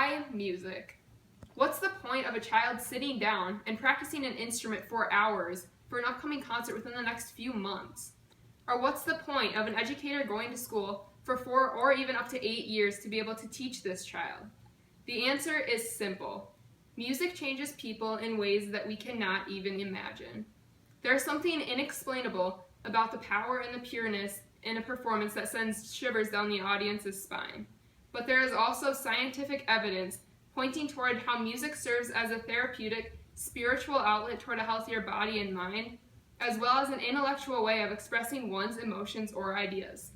Why music? What's the point of a child sitting down and practicing an instrument for hours for an upcoming concert within the next few months? Or what's the point of an educator going to school for 4 or even up to 8 years to be able to teach this child? The answer is simple. Music changes people in ways that we cannot even imagine. There's something inexplainable about the power and the pureness in a performance that sends shivers down the audience's spine. But there is also scientific evidence pointing toward how music serves as a therapeutic, spiritual outlet toward a healthier body and mind, as well as an intellectual way of expressing one's emotions or ideas.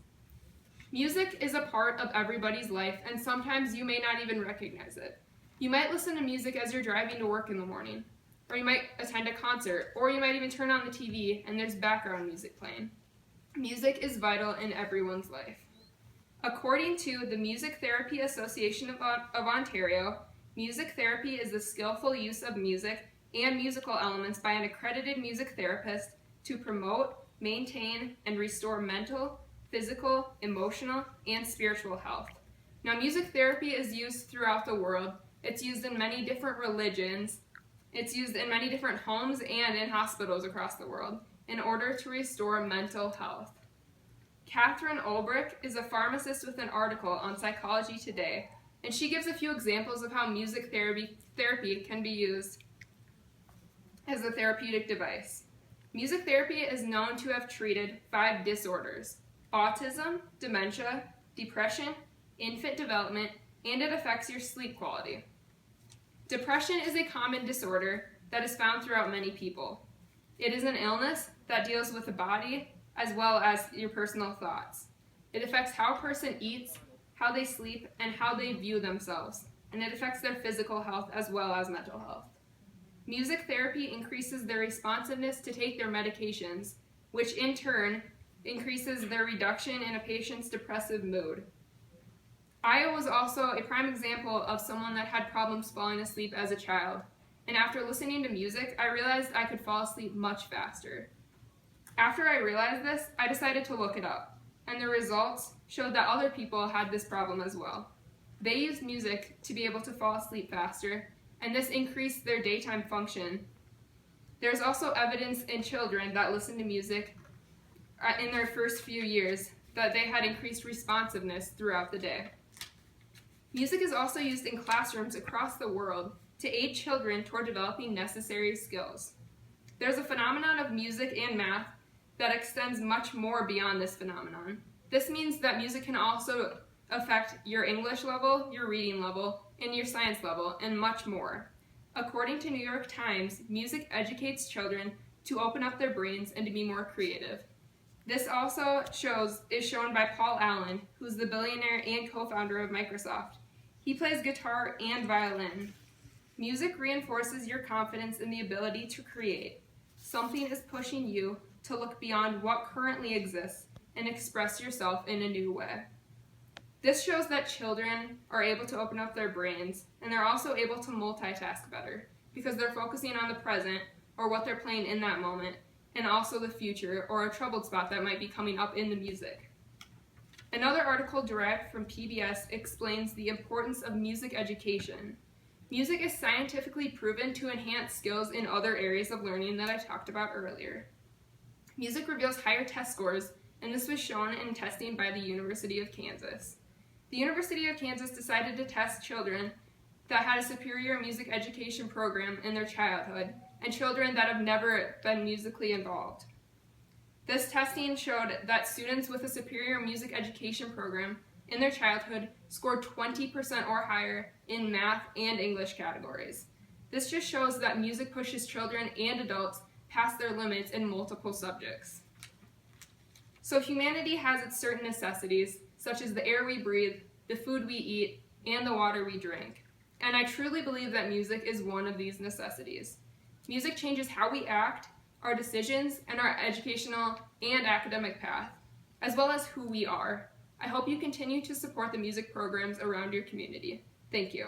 Music is a part of everybody's life, and sometimes you may not even recognize it. You might listen to music as you're driving to work in the morning, or you might attend a concert, or you might even turn on the TV and there's background music playing. Music is vital in everyone's life. According to the Music Therapy Association of Ontario, music therapy is the skillful use of music and musical elements by an accredited music therapist to promote, maintain, and restore mental, physical, emotional, and spiritual health. Now, music therapy is used throughout the world. It's used in many different religions. It's used in many different homes and in hospitals across the world in order to restore mental health. Catherine Ulbrich is a pharmacist with an article on Psychology Today, and she gives a few examples of how music therapy can be used as a therapeutic device. Music therapy is known to have treated 5 disorders: autism, dementia, depression, infant development, and it affects your sleep quality. Depression is a common disorder that is found throughout many people. It is an illness that deals with the body as well as your personal thoughts. It affects how a person eats, how they sleep, and how they view themselves, and it affects their physical health as well as mental health. Music therapy increases their responsiveness to take their medications, which in turn increases their reduction in a patient's depressive mood. Aya was also a prime example of someone that had problems falling asleep as a child, and after listening to music, I realized I could fall asleep much faster. After I realized this, I decided to look it up, and the results showed that other people had this problem as well. They used music to be able to fall asleep faster, and this increased their daytime function. There's also evidence in children that listen to music in their first few years that they had increased responsiveness throughout the day. Music is also used in classrooms across the world to aid children toward developing necessary skills. There's a phenomenon of music and math that extends much more beyond this phenomenon. This means that music can also affect your English level, your reading level, and your science level, and much more. According to New York Times, music educates children to open up their brains and to be more creative. This also is shown by Paul Allen, who's the billionaire and co-founder of Microsoft. He plays guitar and violin. Music reinforces your confidence in the ability to create. Something is pushing you to look beyond what currently exists and express yourself in a new way. This shows that children are able to open up their brains, and they're also able to multitask better because they're focusing on the present or what they're playing in that moment, and also the future or a troubled spot that might be coming up in the music. Another article derived from PBS explains the importance of music education. Music is scientifically proven to enhance skills in other areas of learning that I talked about earlier. Music reveals higher test scores, and this was shown in testing by the University of Kansas. The University of Kansas decided to test children that had a superior music education program in their childhood and children that have never been musically involved. This testing showed that students with a superior music education program in their childhood scored 20% or higher in math and English categories. This just shows that music pushes children and adults past their limits in multiple subjects. So humanity has its certain necessities, such as the air we breathe, the food we eat, and the water we drink. And I truly believe that music is one of these necessities. Music changes how we act, our decisions, and our educational and academic path, as well as who we are. I hope you continue to support the music programs around your community. Thank you.